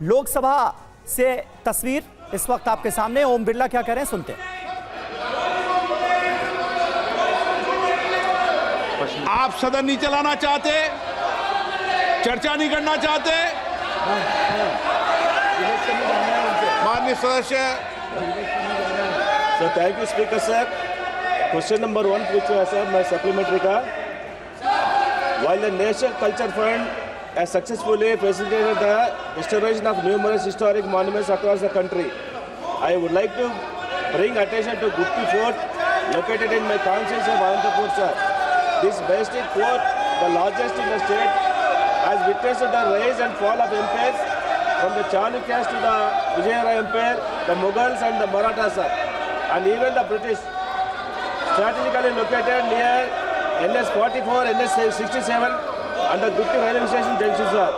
लोकसभा से तस्वीर इस वक्त आपके सामने। ओम बिरला क्या कह रहे हैं, सुनते हैं। आप सदन नहीं चलाना चाहते, चर्चा नहीं करना चाहते। माननीय सदस्य। So thank you, Speaker sir. Question number 1, which was my supplementary का. While the National Culture Fund has successfully facilitated the restoration of numerous historic monuments across the country, I would like to bring attention to Gupti Fort, located in my constituency of Anantapur, sir. This majestic fort, the largest in the state, has witnessed the rise and fall of empires from the Chalukyas to the Vijayanagar Empire, the Mughals and the Marathas, sir, and even the British. Strategically located near NS 44, NS 67 and the Gupti railway station junction, sir.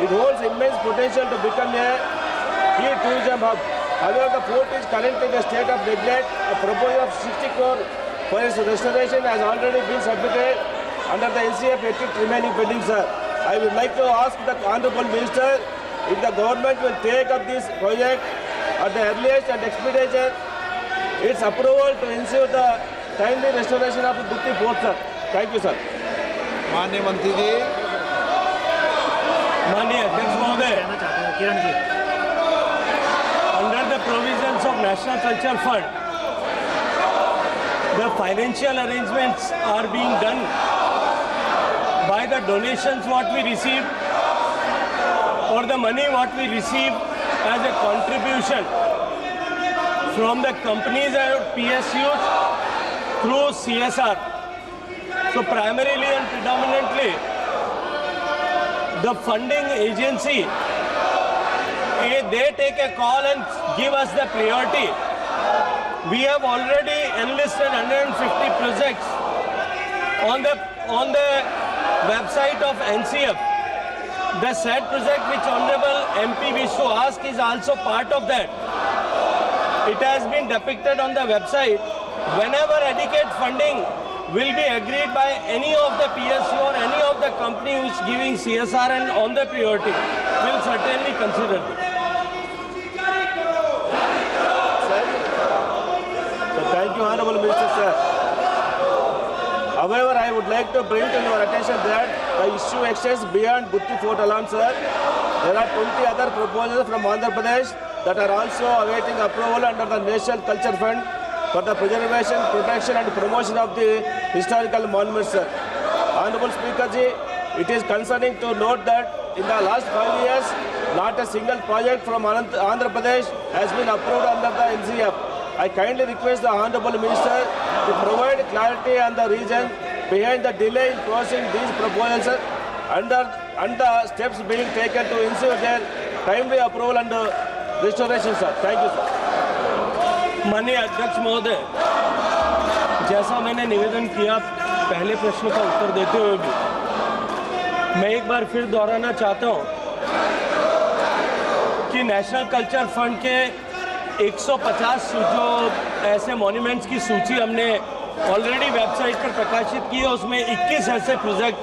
It holds immense potential to become a key tourism hub. However, the fort is currently in a state of neglect. A proposal of 60 crore for its restoration has already been submitted under the NCF ethics remaining pending, sir. I would like to ask the Honorable Minister if the government will take up this project at the earliest and expedite its approval to ensure the timely restoration of the Gupti Fort, sir. Thank you, sir. माननीय मंत्री जी। माननीय अध्यक्ष महोदय, under the provisions of National Culture Fund, the financial arrangements are being done by the donations what we receive or the money what we receive as a contribution from the companies and PSUs through CSR. So primarily and predominantly, the funding agency, they take a call and give us the priority. We have already enlisted 150 projects on the website of NCF. The said project which Honorable MP wished to ask is also part of that. It has been depicted on the website. Whenever adequate funding will be agreed by any of the PSU or any of the company who is giving CSR and on the priority, will certainly consider this. So thank you, Honorable Minister, sir. However, I would like to bring to your attention that the issue extends beyond Gupti Fort alone, sir. There are 20 other proposals from Andhra Pradesh that are also awaiting approval under the National Culture Fund for the preservation, protection and promotion of the historical monuments, sir. Honorable Speaker ji, it is concerning to note that in the last 5 years, not a single project from Andhra Pradesh has been approved under the NCF. I kindly request the Honorable Minister to provide clarity on the reason behind the delay in processing these proposals, sir, and the steps being taken to ensure their timely approval and restoration, sir. Thank you, sir. माननीय अध्यक्ष महोदय, जैसा मैंने निवेदन किया पहले प्रश्न का उत्तर देते हुए भी, मैं एक बार फिर दोहराना चाहता हूं कि नेशनल कल्चर फंड के 150 जो ऐसे मॉन्यूमेंट्स की सूची हमने ऑलरेडी वेबसाइट पर प्रकाशित की है, उसमें 21 ऐसे प्रोजेक्ट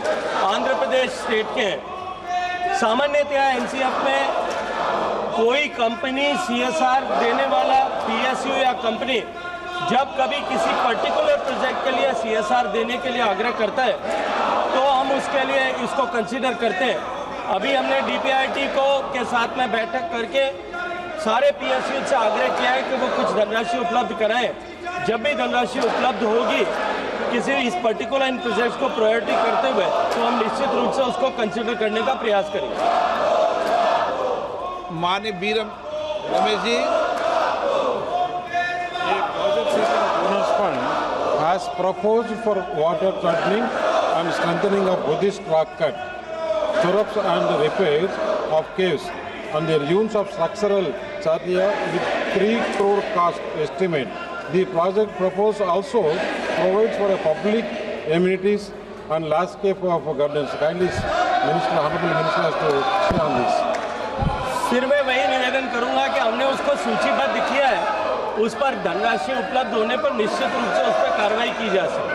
आंध्र प्रदेश स्टेट के हैं। सामान्यतः एनसीएफ में कोई कंपनी सीएसआर देने वाला पीएसयू या कंपनी जब कभी किसी पर्टिकुलर प्रोजेक्ट के लिए सीएसआर देने के लिए आग्रह करता है तो हम उसके लिए इसको कंसीडर करते हैं। अभी हमने डीपीआईटी को के साथ में बैठक करके सारे पीएसयू से आग्रह किया है कि वो कुछ धनराशि उपलब्ध कराएं। जब भी धनराशि उपलब्ध होगी किसी इस पर्टिकुलर इन प्रोजेक्ट्स को प्रायोरिटी करते हुए तो हम निश्चित रूप से उसको कंसीडर करने का प्रयास करेंगे। माननीय B Ramesh ji. Project System Owners Fund has proposed for water channelling and strengthening of Buddhist rock cut, stirrups and repairs of caves and the ruins of structural charya with 3 crore cost estimate. The project proposed also provides for a public amenities and landscape of gardens. Kindly, Minister, Honorable Minister has to say on this. फिर मैं वही निवेदन करूंगा कि हमने उसको सूचीबद्ध किया है, उस पर धनराशि उपलब्ध होने पर निश्चित रूप से उस पर कार्रवाई की जा सके।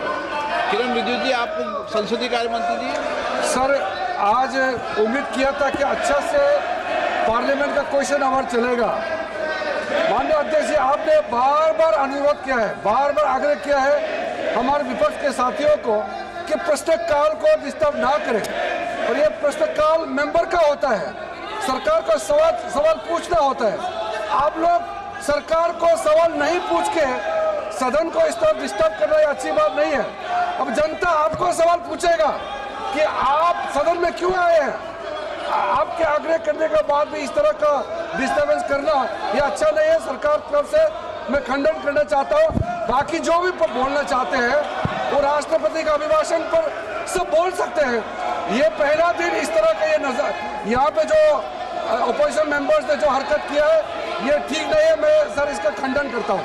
किरण रिजिजू जी, आप संसदीय कार्य मंत्री जी। सर, आज उम्मीद किया था कि अच्छा से पार्लियामेंट का क्वेश्चन आवर चलेगा। माननीय अध्यक्ष जी, आपने बार बार अनुरोध किया है, बार बार आग्रह किया है हमारे विपक्ष के साथियों को कि प्रश्नकाल को डिस्टर्ब ना करें, और ये प्रश्नकाल मेंबर का होता है, सरकार को सवाल पूछना होता है। आप लोग सरकार को सवाल नहीं पूछ के सदन को इस तरह डिस्टर्ब करना ये अच्छी बात नहीं है। अब जनता आपको सवाल पूछेगा कि आप सदन में क्यों आए हैं। आपके आग्रह करने के बाद भी इस तरह का डिस्टर्बेंस करना ये अच्छा नहीं है। सरकार की तरफ से मैं खंडन करना चाहता हूँ। बाकी जो भी बोलना चाहते हैं वो राष्ट्रपति का अभिभाषण पर सब बोल सकते हैं। ये पहला दिन इस तरह का ये नजर यहाँ पे जो अपोजिशन मेंबर्स ने जो हरकत किया है ये ठीक नहीं है। मैं सर इसका खंडन करता हूँ।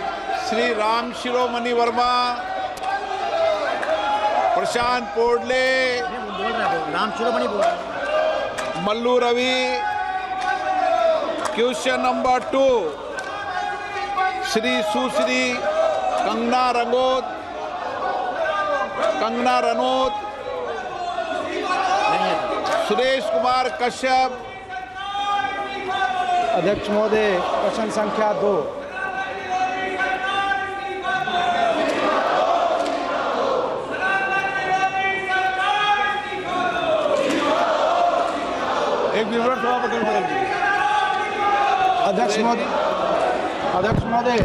श्री राम शिरोमणि वर्मा, प्रशांत पोडले, राम शिरोमणि बोल रहे हैं। मल्लू रवि। क्वेश्चन नंबर 2 श्री सुश्री कंगना रनौत, सुरेश कुमार कश्यप। अध्यक्ष महोदय, प्रश्न संख्या 2। एक विवरण थोड़ा बदल दीजिए। अध्यक्ष महोदय,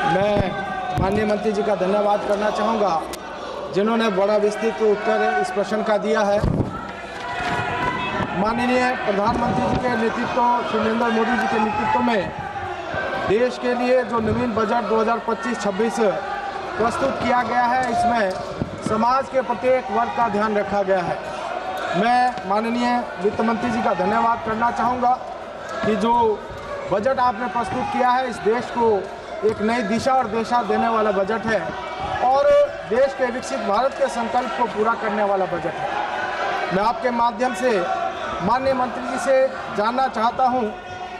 मैं माननीय मंत्री जी का धन्यवाद करना चाहूँगा जिन्होंने बड़ा विस्तृत उत्तर इस प्रश्न का दिया है। माननीय प्रधानमंत्री जी के नेतृत्व, श्री नरेंद्र मोदी जी के नेतृत्व में देश के लिए जो नवीन बजट 2025-26 प्रस्तुत किया गया है, इसमें समाज के प्रत्येक वर्ग का ध्यान रखा गया है। मैं माननीय वित्त मंत्री जी का धन्यवाद करना चाहूँगा कि जो बजट आपने प्रस्तुत किया है इस देश को एक नई दिशा और दिशा देने वाला बजट है और देश के विकसित भारत के संकल्प को पूरा करने वाला बजट है। मैं आपके माध्यम से माननीय मंत्री जी से जानना चाहता हूं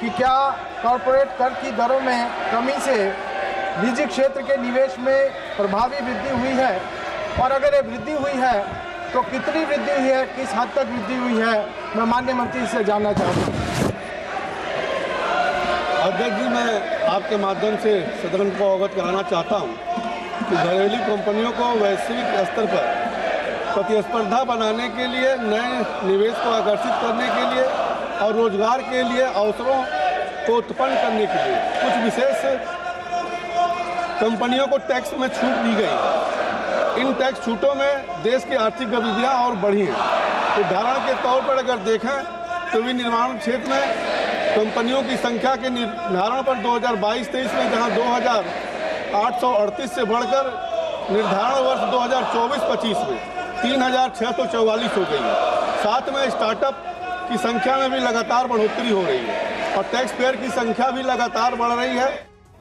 कि क्या कॉरपोरेट कर की दरों में कमी से निजी क्षेत्र के निवेश में प्रभावी वृद्धि हुई है, और अगर ये वृद्धि हुई है तो कितनी वृद्धि हुई है, किस हद तक वृद्धि हुई है, मैं माननीय मंत्री जी से जानना चाहूँगा। अध्यक्ष जी, मैं आपके माध्यम से सदन को अवगत कराना चाहता हूं कि घरेलू कंपनियों को वैश्विक स्तर पर प्रतिस्पर्धा बनाने के लिए, नए निवेश को आकर्षित करने के लिए और रोजगार के लिए अवसरों को उत्पन्न करने के लिए कुछ विशेष कंपनियों को टैक्स में छूट दी गई। इन टैक्स छूटों में देश की आर्थिक गतिविधियाँ और बढ़ी हैं। उदाहरण के तौर पर अगर देखें तो विनिर्माण क्षेत्र में कंपनियों की संख्या के निर्धारण पर 2022-23 में जहां 2838 से बढ़कर निर्धारण वर्ष 2024-25 में 3644 हो गई है। साथ में स्टार्टअप की संख्या में भी लगातार बढ़ोतरी हो रही है और टैक्स पेयर की संख्या भी लगातार बढ़ रही है।